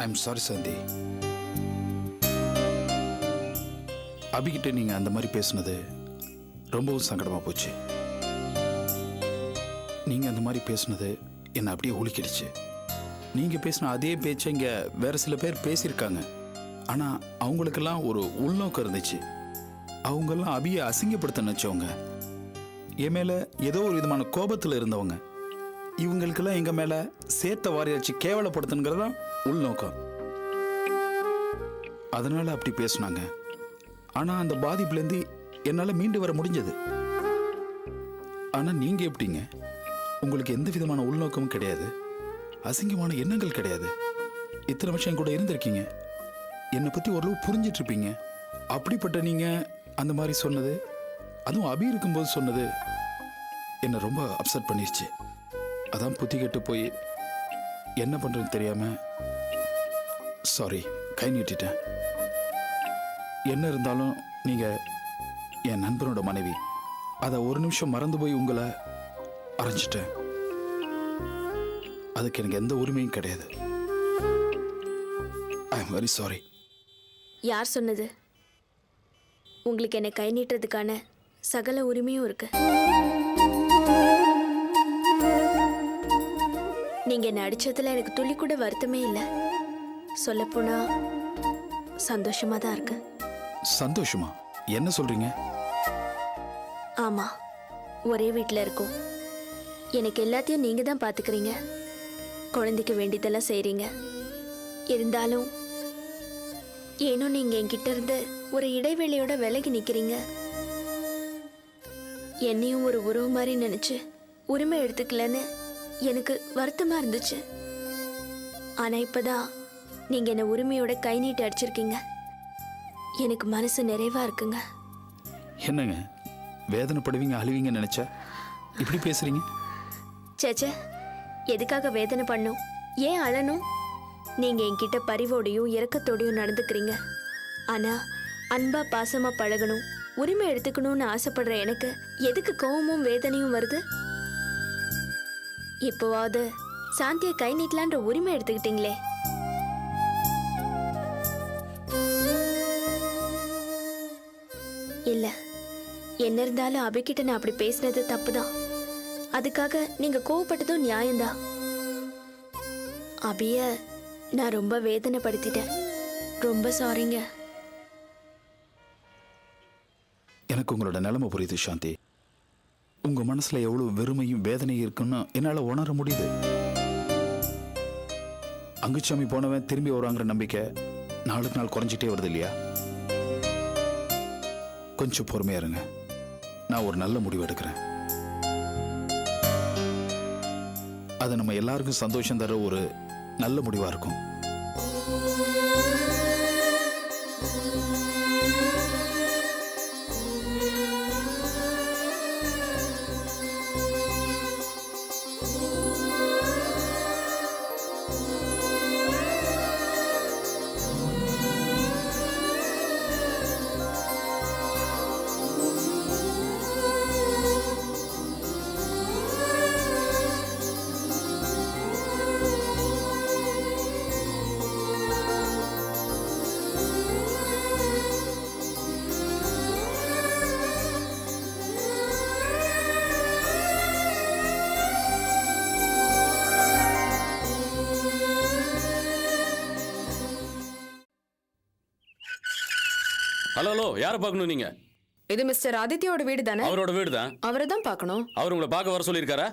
I'm sorry சந்தி. அபிகிட்ட நீங்கள் அந்த மாதிரி பேசுனது ரொம்பவும் சங்கடமாக போச்சு. நீங்கள் அந்த மாதிரி பேசுனது என்னை அப்படியே உலுக்கிடுச்சு. நீங்கள் பேசின அதே பேச்சை இங்கே வேறு சில பேர் பேசியிருக்காங்க. ஆனால் அவங்களுக்கெல்லாம் ஒரு உள்நோக்கம் இருந்துச்சு. அவங்கெல்லாம் அபியை அசிங்கப்படுத்த நினச்சவங்க, என் மேலே ஏதோ ஒரு விதமான கோபத்தில் இருந்தவங்க. இவங்களுக்கெல்லாம் எங்கள் மேலே சேர்த்த வாரியாச்சு கேவலப்படுத்தணுங்கிறதான் உள்நோக்கம். அதனால் அப்படி பேசுனாங்க. ஆனால் அந்த பாதிப்புலேருந்து என்னால் மீண்டு வர முடிஞ்சது. ஆனால் நீங்கள் எப்படிங்க? உங்களுக்கு எந்த விதமான உள்நோக்கமும் கிடையாது, அசிங்கமான எண்ணங்கள் கிடையாது. இத்தனை வருஷம் கூட இருந்திருக்கீங்க, என்னை பற்றி ஓரளவு புரிஞ்சிட்டு இருப்பீங்க. அப்படிப்பட்ட நீங்கள் அந்த மாதிரி சொன்னது, அதுவும் அபி இருக்கும்போது சொன்னது என்னை ரொம்ப அப்செட் பண்ணிடுச்சு. அதான் புத்தி கெட்டு போய் என்ன பண்ணுறதுன்னு தெரியாமல் சாரி கை நீட்டிட்டேன். என்ன இருந்தாலும் நீங்கள் என் நண்பனோட மனைவி. அதை ஒரு நிமிஷம் மறந்து போய் உங்களை அரைஞ்சிட்டேன். அதுக்கு எனக்கு எந்த உரிமையும் கிடையாது. I am very sorry. யார் சொன்னது? உங்களுக்கு என்னை கை நீட்டுறதுக்கான சகல உரிமையும் இருக்கு. நீங்க என்னை அடிச்சதுல எனக்கு துளி கூட வருத்தமே இல்லை. சொல்லப்போனா சந்தோஷமா தான் இருக்கு. சந்தோஷமா? என்ன சொல்றீங்க? ஆமா, ஒரே வீட்டில் இருக்கோம். எனக்கு எல்லாத்தையும் நீங்க தான் பாத்துக்கிறீங்க, குழந்தைக்கு வேண்டியதெல்லாம் செய்றீங்க. இருந்தாலும் ஏனோ நீங்க என்கிட்ட இருந்து ஒரு இடைவெளியோட விலகி நிக்கிறீங்க. என்னையும் ஒரு உறவு மாதிரி நினைச்சு உரிமை எடுத்துக்கலன்னு எனக்கு வருத்தமா இருந்துச்சு. ஆனா இப்பதான் நீங்க என்ன உரிமையோட கை நீட்டி அடிச்சிருக்கீங்க. எனக்கு மனசு நிறைவா இருக்குங்க. என்னங்க வேதனைப்படுவீங்க, அழுவீங்கன்னு நினைச்சா இப்படி பேசுறீங்க? சேச்சே, எதுக்காக வேதனை பண்ணும், ஏன் அழணும்? நீங்க என்கிட்ட பரிவோடையும் இரக்கத்தோடையும் நடந்துக்கிறீங்க. ஆனா அன்பா பாசமா பழகணும், உரிமை எடுத்துக்கணும்னு ஆசைப்படுற எனக்கு எதுக்கு கோவமும் வேதனையும் வருது? இப்போவாவது சாந்தியை கை நீட்டலான்ற உரிமை எடுத்துக்கிட்டீங்களே. இல்ல, என்ன இருந்தாலும் அபிகிட்ட நான் அப்படி பேசினது தப்புதான். அதுக்காக நீங்க கோவப்பட்டதும் நியாயம்தான். அபிய நான் ரொம்ப வேதனைப்படுத்திட்டேன். ரொம்ப சாரிங்க. எனக்கு உங்களோட நிலைமை புரியுது சாந்தி. உங்க மனசுல எவ்வளவு வெறுமையும் வேதனையும் இருக்குன்னு என்னால உணர முடியுது. அங்குச்சாமி போனவன் திரும்பி வருவாங்கிற நம்பிக்கை நாளுக்கு நாள் குறைஞ்சிட்டே வருது இல்லையா? கொஞ்சம் பொறுமையா இருங்க, நான் ஒரு நல்ல முடிவு எடுக்கிறேன். அது நம்ம எல்லாருக்கும் சந்தோஷம் தர ஒரு நல்ல முடிவா இருக்கும். ஹலோ ஹலோ, யாரை பார்க்கணும் நீங்க? இது மிஸ்டர் ஆதித்யோட வீடு தானே? அவரோட வீடு தான். அவரை தான் பார்க்கணும். அவர் உங்களை பார்க்க வர சொல்லியிருக்காரா?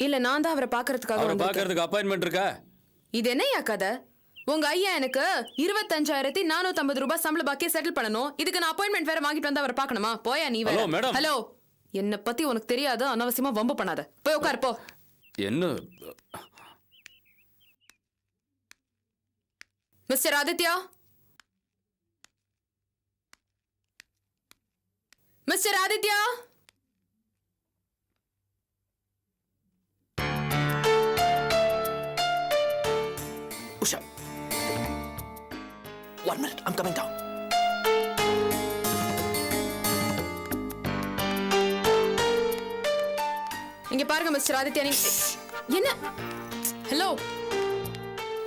இல்ல, நான் தான் அவரை பார்க்கறதுக்காக அவரை வந்திருக்கேன். பார்க்கறதுக்கு அப்பாயின்மெண்ட் இருக்கா? இது என்னையா கதை? உங்க ஐயா எனக்கு 25,450 ரூபாய் சம்பள பாக்கிய செட்டில் பண்ணணும். இதுக்கு நான் அப்பாயின்மெண்ட் வேற வாங்கிட்டு வந்து அவரை பார்க்கணுமா? போயா நீ வேற. Hello madam. ஹலோ, என்ன பத்தி உனக்கு தெரியாது, அனாவசியமா வம்பு பண்ணாத. போய் உட்கார் போ. என்ன mister Aditya, mister Aditya. Usha. 1 minute, I'm coming down. இங்க பாருங்க மிஸ்டர் ஆதித்யா, நீங்க என்ன? ஹலோ,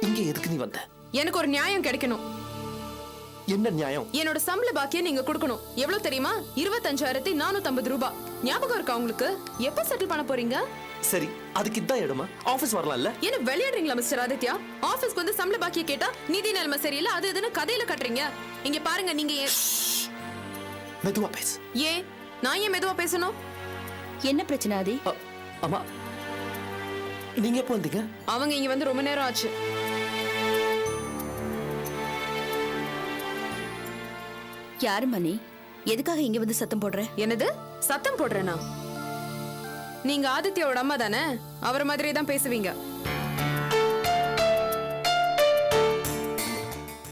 இங்க எதுக்கு நீ வந்த? எனக்கு ஒரு நியாயம் கிடைக்கணும். என்ன நியாயம்? என்னோட சம்பள பாக்கியை நீங்க கொடுக்கணும். எவ்வளவு தெரியுமா? 25,450 ரூபாய். ஞாபகம் இருக்கா உங்களுக்கு? எப்ப செட்டில் பண்ண போறீங்க? சரி, அதுக்கு இதான் இடமா? ஆபீஸ் வரலாம்ல? என்ன விளையாடுறீங்களா மிஸ்டர் ஆதித்யா? ஆபீஸ்க்கு வந்து சம்பள பாக்கியை கேட்டா நிதி நிலைமை சரியில்லை அது இதுன்னு கதையில கட்டுறீங்க. இங்க பாருங்க, நீங்க மெதுவா பேசு. ஏன் நான் ஏன் மெதுவா பேசணும்? என்ன பிரச்சனை ஆதி? அம்மா, நீங்க எப்போ வந்தீங்க? அவங்க இங்க வந்து ரொம்ப நேரம் ஆச்சு. யாரு மணி? எதுக்காக இங்க வந்து சத்தம் போடுற? என்னது சத்தம் போடுறேனா? நீங்க ஆதித்யாவோட அம்மா தானே? அவர மாதிரியே தான் பேசுவீங்க.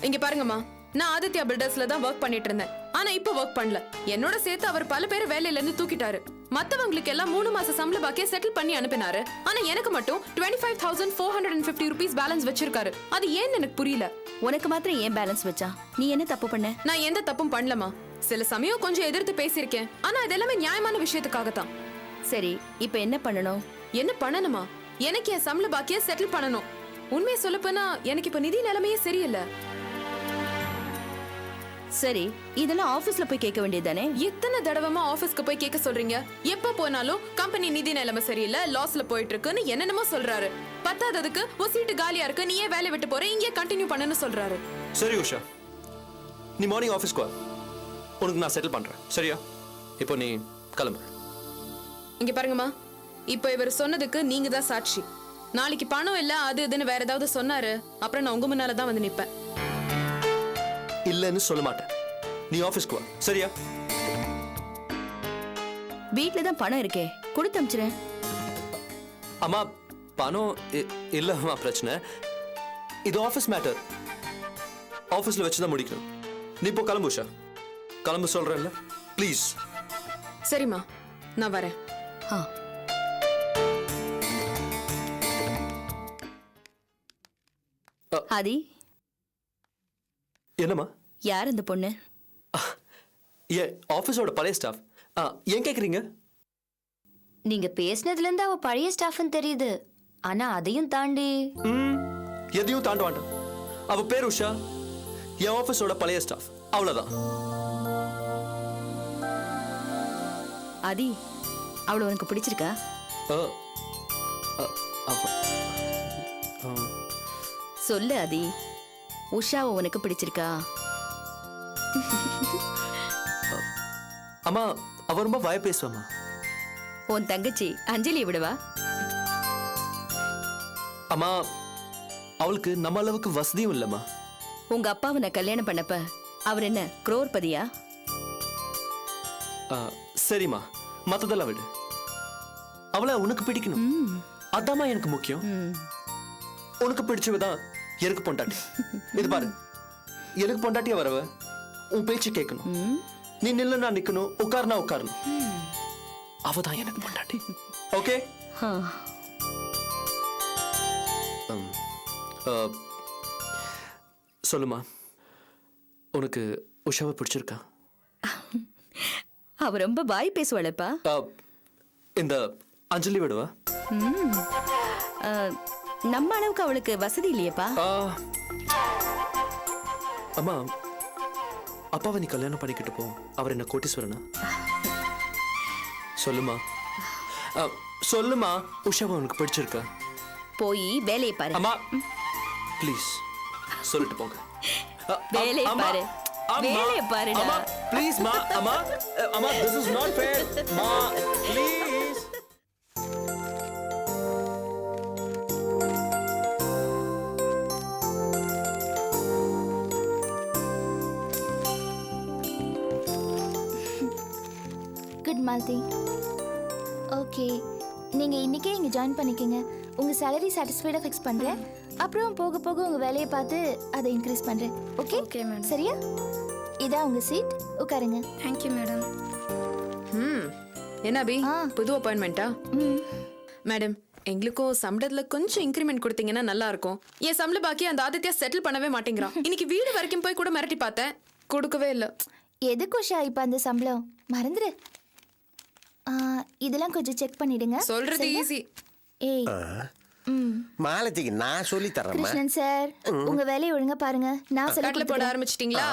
இங்க பாருங்கம்மா, நான் ஆதித்யா பில்டர்ஸ்ல தான் ஒர்க் பண்ணிட்டு இருந்தேன். ஆனா இப்ப ஒர்க் பண்ணல. என்னோட சேர்த்து அவர் பல பேர் வேலையில இருந்து தூக்கிட்டாரு. மத்தவங்களுக்கு எல்லாம் 3 மாச சம்பள பாக்கிய செட்டில் பண்ணி அனுப்பினாரு. ஆனா எனக்கு மட்டும் 25,450 rupees பேலன்ஸ் வச்சிருக்காரு. அது ஏன்னு எனக்கு புரியல. உனக்கு மாத்திரம் ஏன் பேலன்ஸ் வச்சா? நீ என்ன தப்பு பண்ண? நான் எந்த தப்பும் பண்ணலமா. சில சமயம் கொஞ்சம் எதிர்த்து பேசியிருக்கேன். ஆனா இது எல்லாமே நியாயமான விஷயத்துக்காகத்தான். சரி, இப்ப என்ன பண்ணணும்? என்ன பண்ணணுமா? எனக்கு என் சம்பள பாக்கிய செட்டில் பண்ணணும். உண்மையை சொல்லப்போனா எனக்கு இப்ப நிதி நிலைமையே சரியில்லை. சரி, இதெல்லாம் ஆபீஸ்ல போய் கேட்க வேண்டியதானே? எத்தனை தடவைமா ஆபீஸ்க்கு போய் கேட்க சொல்றீங்க? எப்ப போனாலும் கம்பெனி நிதி நிலைமை சரியில்லை, லாஸ்ல போயிட்டு இருக்குன்னு என்னென்னமோ சொல்றாரு. பத்தாததுக்கு ஒரு சீட்டு காலியா இருக்கு, நீ ஏன் வேலை விட்டு போற, இங்கே கண்டினியூ பண்ணுன்னு சொல்றாரு. சரி உஷா, நீ மார்னிங் ஆஃபீஸ்க்கு வா. உனக்கு நான் செட்டில் பண்றேன், சரியா? இப்போ நீ கிளம்பு. இங்க பாருங்கம்மா, இப்போ இவர் சொன்னதுக்கு நீங்க தான் சாட்சி. நாளைக்கு பணம் இல்ல அது இதுன்னு வேற ஏதாவது சொன்னாரு, அப்புறம் நான் உங்க முன்னால தான் வந்து நிப்பேன். இல்லன்னு சொல்ல மாட்டேன். நீ ஆஃபீஸ்க்கு வா, சரியா? வீட்ல தான் பணம் இருக்கே, கொடுத்து அனுப்பிச்சிரேன். அம்மா, பணம் இல்லம்மா பிரச்சனை. இது ஆஃபீஸ் மேட்டர். ஆஃபீஸ்ல வச்சு தான் முடிக்கணும். நீ இப்போ கிளம்பு உஷா. கிளம்பு சொல்றேன்ல, ப்ளீஸ். சரிம்மா, நான் வரேன். ஆ. ஆதி, என்னம்மா? யார் அந்த பொண்ணு? ஏன் ஆஃபீஸோட பழைய ஸ்டாஃப். ஏன் கேக்குறீங்க? நீங்க பேசினதுல இருந்து அவ பழைய ஸ்டாஃப்னு தெரியுது. ஆனா அதையும் தாண்டி எதையும் தாண்ட வேண்டாம். அவ பேர் உஷா, என் ஆஃபீஸோட பழைய ஸ்டாஃப், அவ்வளவுதான். ஆதி, அவளை உனக்கு பிடிச்சிருக்கா? அ, அ, அவ- சொல்லு ஆதி, உஷாவை உனக்கு பிடிச்சிருக்கா? அம்மா, அவ ரொம்ப வாய பேசுவாமா. உன் தங்கச்சி அஞ்சலி விடவா? அம்மா, அவளுக்கு நம்ம அளவுக்கு வசதியும் இல்லம்மா. உங்க அப்பாவை நான் கல்யாணம் பண்ணப்ப அவர் என்ன குரோர்பதியா? சரிம்மா, மத்ததெல்லாம் விடு. அவளை உனக்கு பிடிக்கணும், அதாம்மா எனக்கு முக்கியம். உனக்கு பிடிச்சவதான் எனக்கு பொண்டாட்டி. இது பாரு, எனக்கு பொண்டாட்டியா வரவ உன் பேச்சு கேட்கணும். நீ நில்லுனா நிக்கணும், உட்காருனா உட்காரணும். அவதான் எனக்கு பொண்டாட்டி. ஓகே? சொல்லுமா, உனக்கு உஷாவை பிடிச்சிருக்கா? அவ ரொம்ப வாய் பேசுவாளப்பா. இந்த அஞ்சலி விடுவா? நம்ம அளவுக்கு அவளுக்கு வசதி இல்லையப்பா. அம்மா, அப்பாவை நீ கல்யாணம் பண்ணிக்கிட்டு போ. அவர் என்ன கோட்டீஸ்வரனா? சொல்லுமா, சொல்லுமா, உஷாவை உனக்கு பிடிச்சிருக்கா? போய் வேலையை பாரு. அம்மா ப்ளீஸ் சொல்லிட்டு போங்க. வேலையை பாரு, வேலையை பாருடா. அம்மா ப்ளீஸ் மா. அம்மா, அம்மா, this is not fair. மா ப்ளீஸ். குட் மால்தி. ஓகே, நீங்க இன்னைக்கே இங்க ஜாயின் பண்ணிக்கங்க. உங்க salary satisfied ஃபிக்ஸ் பண்றேன். அப்புறம் போக போக உங்க வேலையை பார்த்து அதை இன்க்ரீஸ் பண்றேன். ஓகே? Okay madam. சரியா? இதான் உங்க சீட், உட்காருங்க. Thank you madam. என்ன அபி, ஆ. புது அப்பாயின்மெண்டா? மேடம், எங்களுக்கும் சம்பளத்துல கொஞ்சம் இன்க்ரிமெண்ட் கொடுத்தீங்கன்னா நல்லா இருக்கும். என் சம்பள பாக்கி அந்த ஆதித்யா செட்டில் பண்ணவே மாட்டேங்கிறான். இன்னைக்கு வீடு வரைக்கும் போய் கூட மிரட்டி பார்த்தேன், கொடுக்கவே இல்லை. எதுக்கு உஷா இப்ப அந்த சம்பளம்? மறந்துரு. இதெல்லாம் கொஞ்சம் செக் பண்ணிடுங்க. சொல்றது சரியா? ஈஸி. ஏய், மாலதிக்கு நான் சொல்லி தர்றேம்மா. கிருஷ்ணன் சார் உங்க வேலையை ஒழுங்கா பாருங்க. நான் சொல்ல கட்டில போட ஆரம்பிச்சிட்டீங்களா?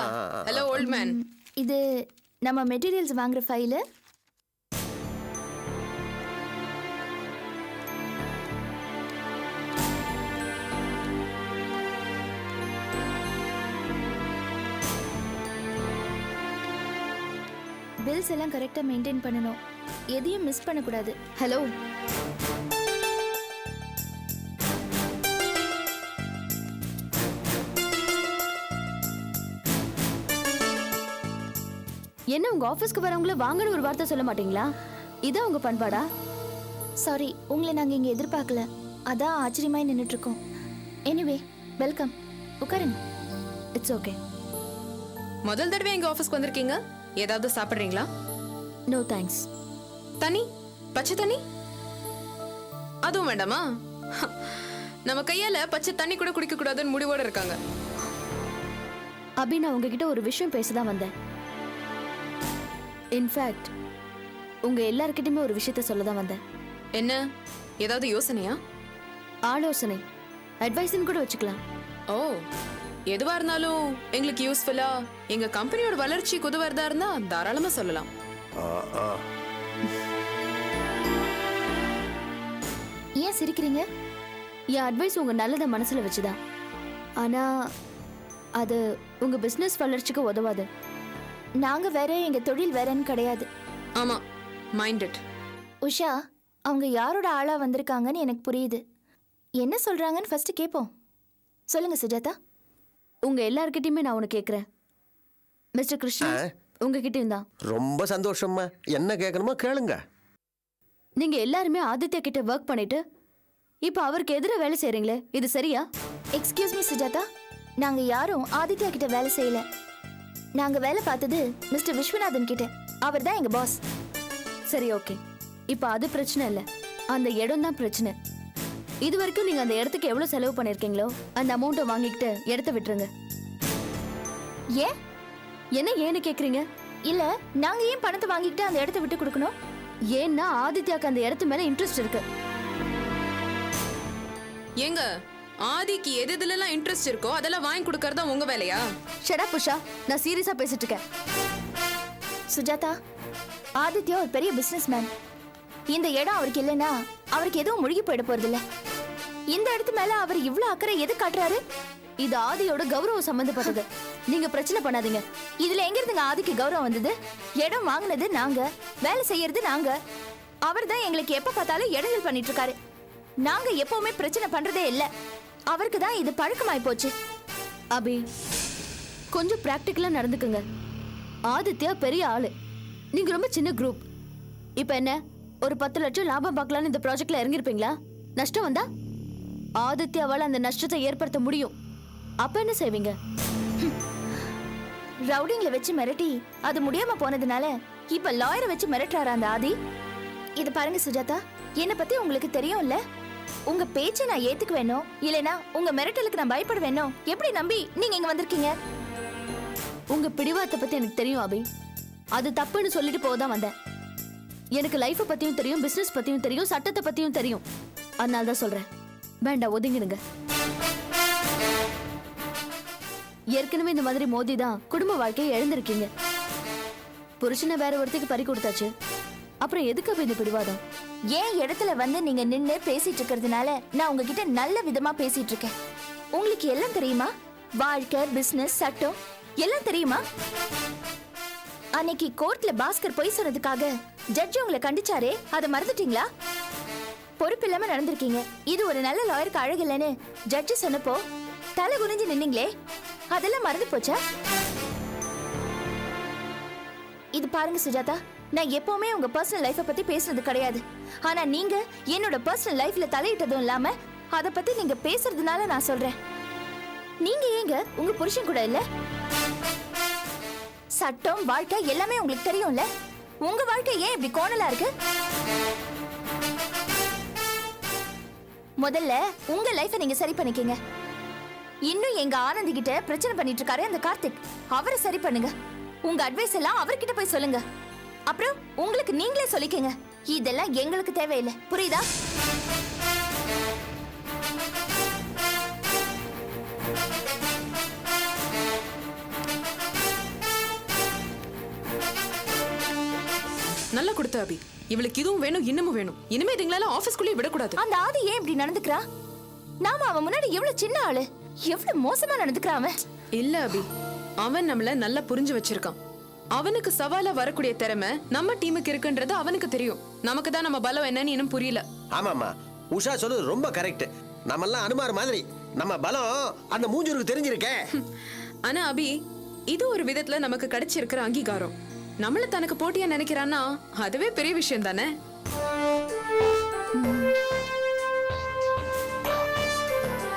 Hello old man. இது நம்ம மெட்டீரியல்ஸ் வாங்குற ஃபைலு. பில்ஸ் எல்லாம் கரெக்டா மெயின்டைன் பண்ணணும். எதையும் மிஸ் பண்ணக்கூடாது. ஹலோ, என்ன உங்க ஆபீஸ்க்கு வரவங்கள வாங்கன்னு ஒரு வார்த்தை சொல்ல மாட்டீங்களா? இதான் உங்க பண்பாடா? சாரி, உங்களை நாங்க இங்க எதிர்பார்க்கல. அதான் ஆச்சரியமாய் நின்னுட்டு இருக்கோம். Anyway welcome. உட்காருங்க. It's okay. முதல் தடவை எங்க ஆபீஸ்க்கு வந்திருக்கீங்க. ஏதாவது சாப்பிடுறீங்களா? No thanks. தண்ணி, பச்சை தண்ணி அதுவும் வேண்டாமா? நம்ம கையால பச்சை தண்ணி கூட குடிக்க கூடாதுன்னு முடிவோட இருக்காங்க. அபி, நான் உங்ககிட்ட ஒரு விஷயம் பேசதான் வந்தேன். இன்ஃபேக்ட் உங்க எல்லார்கிட்டயுமே ஒரு விஷயத்த சொல்லதான் வந்தேன். என்ன, ஏதாவது யோசனையா? ஆலோசனை, அட்வைஸ்ன்னு கூட வச்சுக்கலாம். ஓ, எதுவா இருந்தாலும் எங்களுக்கு யூஸ்ஃபுல்லா எங்க கம்பெனியோட வளர்ச்சிக்கு உதவுறதா இருந்தா தாராளமா சொல்லலாம். ஏன் சிரிக்கிறீங்க? என் அட்வைஸ் உங்க நல்லதை மனசுல வச்சுதான். ஆனா அது உங்க பிசினஸ் வளர்ச்சிக்கு உதவாது. நாங்க வேற, எங்க தொழில் வேறன்னு கிடையாது. ஆமா, மைண்டட். உஷா, அவங்க யாரோட ஆளா வந்திருக்காங்கன்னு எனக்கு புரியுது. என்ன சொல்றாங்கன்னு ஃபர்ஸ்ட் கேட்போம். சொல்லுங்க சுஜாதா. உங்க எல்லார்கிட்டயுமே நான் உனக்கு கேக்குறேன். மிஸ்டர் கிருஷ்ணா, உங்ககிட்டயும் தான். ரொம்ப சந்தோஷம்மா. என்ன கேட்கணுமோ கேளுங்க. நீங்க எல்லாருமே ஆதித்யா கிட்ட ஒர்க் பண்ணிட்டு இப்ப அவருக்கு எதிர வேலை செய்றீங்களே, இது சரியா? எக்ஸ்கியூஸ் மீ சுஜாதா, நாங்க யாரும் ஆதித்யா கிட்ட வேலை செய்யல. நாங்க வேலை பார்த்தது மிஸ்டர் விஸ்வநாதன் கிட்ட. அவர் தான் எங்க பாஸ். சரி, ஓகே. இப்ப அது பிரச்சனை இல்ல, அந்த இடம் தான் பிரச்சனை. இது வரைக்கும் நீங்க அந்த இடத்துக்கு எவ்வளவு செலவு பண்ணிருக்கீங்களோ அந்த அமௌண்ட்டை வாங்கிக்கிட்டு இடத்த விட்டுருங்க. ஏன்? என்ன ஏன்னு கேக்குறீங்க? இல்ல, நாங்க ஏன் பணத்தை வாங்கிக்கிட்டு அந்த இடத்த விட்டு கொடுக்கணும்? ஏன்னா ஆதித்யாக்கு அந்த இடத்து மேல இன்ட்ரெஸ்ட் இருக்கு. ஏங்க, ஆதிக்கு எது எதுலலாம் இன்ட்ரெஸ்ட் இருக்கோ அதெல்லாம் வாங்கி கொடுக்கறதா உங்க வேலையா? ஷட் அப் உஷா, நான் சீரியஸா பேசிட்டு இருக்கேன். சுஜாதா, ஆதித்யா ஒரு பெரிய பிசினஸ் மேன். இந்த இடம் அவருக்கு இல்லைன்னா அவருக்கு எதுவும் முழுகி போயிட போறது இல்ல. இந்த இடத்து மேல அவர் இவ்ளோ அக்கறை எது காட்டுறாரு? இது ஆதியோட கௌரவம் சம்பந்தப்பட்டது. நீங்க பிரச்சனை பண்ணாதீங்க. இதுல எங்க இருந்துங்க ஆதிக்கு கௌரவம் வந்தது? இடம் வாங்குனது நாங்க, வேலை செய்யறது நாங்க. அவர் தான் எங்களுக்கு எப்ப பார்த்தாலும் இடைஞ்சல் பண்ணிட்டு இருக்காரு. நாங்க எப்பவுமே பிரச்சனை பண்றதே இல்ல. அவருக்கு தான் இது பழக்கமாய் போச்சு. அபி, கொஞ்சம் பிராக்டிக்கலா நடந்துக்குங்க. ஆதித்யா பெரிய ஆளு, நீங்க ரொம்ப சின்ன குரூப். இப்ப என்ன, ஒரு 10 லட்சம் லாபம் பார்க்கலான்னு இந்த ப்ராஜெக்ட்ல இறங்கிருப்பீங்களா? நஷ்டம் வந்தா ஆதித்யாவால அந்த நஷ்டத்தை ஏற்படுத்த முடியும். அப்ப என்ன செய்வீங்க? ரவுடிங்களை வச்சு மிரட்டி அது முடியாம போனதுனால இப்ப லாயரை வச்சு மிரட்டுறாரு அந்த ஆதி. இது பாருங்க சுஜாதா, என்ன பத்தி உங்களுக்கு தெரியும்ல. உங்க பேச்சை நான் ஏத்துக்க வேணும், இல்லனா உங்க மிரட்டலுக்கு நான் பயப்பட வேணும். எப்படி நம்பி நீங்க இங்க வந்திருக்கீங்க? உங்க பிடிவாதத்தை பத்தி எனக்கு தெரியும் அபி. அது தப்புன்னு சொல்லிட்டு போதான் வந்தேன். எனக்கு லைஃப் பத்தியும் தெரியும், பிசினஸ் பத்தியும் தெரியும், சட்டத்தை பத்தியும் தெரியும். அதனால தான் சொல்றேன், வேண்டாம் ஒதுங்கிடுங்க. ஏற்கனவே இந்த மாதிரி மோதி தான் குடும்ப வாழ்க்கையை இழந்திருக்கீங்க. புருஷனை வேற ஒருத்திக்கு பறி கொடுத்தாச்சு, அப்புறம் எதுக்கு இந்த பிடிவாதம்? ஏன் இடத்துல வந்து நீங்க நின்னு பேசிட்டு இருக்கிறதுனால நான் உங்ககிட்ட நல்ல விதமா பேசிட்டு இருக்கேன். உங்களுக்கு எல்லாம் தெரியுமா? வாழ்க்கை, பிசினஸ், சட்டம் எல்லாம் தெரியுமா? அன்னைக்கு கோர்ட்ல பாஸ்கர் பொய் சொன்னதுக்காக ஜட்ஜ் உங்களை கண்டிச்சாரே, அதை மறந்துட்டீங்களா? பொறுப்பு இல்லாம நடந்திருக்கீங்க. இது ஒரு நல்ல லாயருக்கு அழகு இல்லைன்னு ஜட்ஜ் சொன்னப்போ தலை குனிஞ்சு நின்னீங்களே, அதெல்லாம் மறந்து போச்சா? இது பாருங்க சுஜாதா, நான் எப்பவுமே உங்க பர்சனல் லைஃபை பத்தி பேசுறது கிடையாது. ஆனா நீங்க என்னோட பர்சனல் லைஃப்ல தலையிட்டதும் இல்லாம அத பத்தி நீங்க பேசுறதுனால நான் சொல்றேன். நீங்க ஏங்க உங்க புருஷன் கூட இல்ல? சட்டம், வாழ்க்கை எல்லாமே உங்களுக்கு தெரியும்ல. உங்க வாழ்க்கை ஏன் இப்படி கோணலா இருக்கு? முதல்ல உங்க லைஃபை நீங்க சரி பண்ணிக்கங்க. இன்னும் எங்க ஆனந்தி கிட்ட பிரச்சனை பண்ணிட்டு இருக்காரு அந்த கார்த்திக், அவரை சரி பண்ணுங்க. உங்க அட்வைஸ் எல்லாம் அவர்கிட்ட போய் சொல்லுங்க. அப்புறம் உங்களுக்கு நீங்களே சொல்லிக்கங்க. இதெல்லாம் எங்களுக்கு தேவையில்லை, புரியுதா? நல்லா கொடுத்த அபி. இவளுக்கு இதுவும் வேணும் இன்னமும் வேணும். இனிமே இதுங்களால ஆபீஸ்க்குள்ளே விடக்கூடாது. அந்த ஆதி ஏன் இப்படி நடந்துக்கிறா? நாம அவன் முன்னாடி எவ்வளவு சின்ன ஆளு, எவ்வளவு மோசமா நடந்துக்கிறான் அவன். இல்ல அபி, அவன் நம்மள நல்லா புரிஞ்சு வச்சிருக்கான். அவனுக்கு சவாலா வரக்கூடிய திறமை நம்ம டீமுக்கு இருக்குன்றது அவனுக்கு தெரியும். நமக்கு தான் நம்ம பலம் என்னன்னு இன்னும் புரியல. ஆமாம்மா, உஷா சொல்றது ரொம்ப கரெக்ட். நம்மெல்லாம் அனுமார் மாதிரி, நம்ம பலம் அந்த மூஞ்சூருக்கு தெரிஞ்சிருக்கே. ஆனா அபி, இது ஒரு விதத்துல நமக்கு கிடைச்சிருக்கிற அங்கீகாரம். நம்மள தனக்கு போட்டியா நினைக்கிறான்னா அதுவே பெரிய விஷயம் தானே.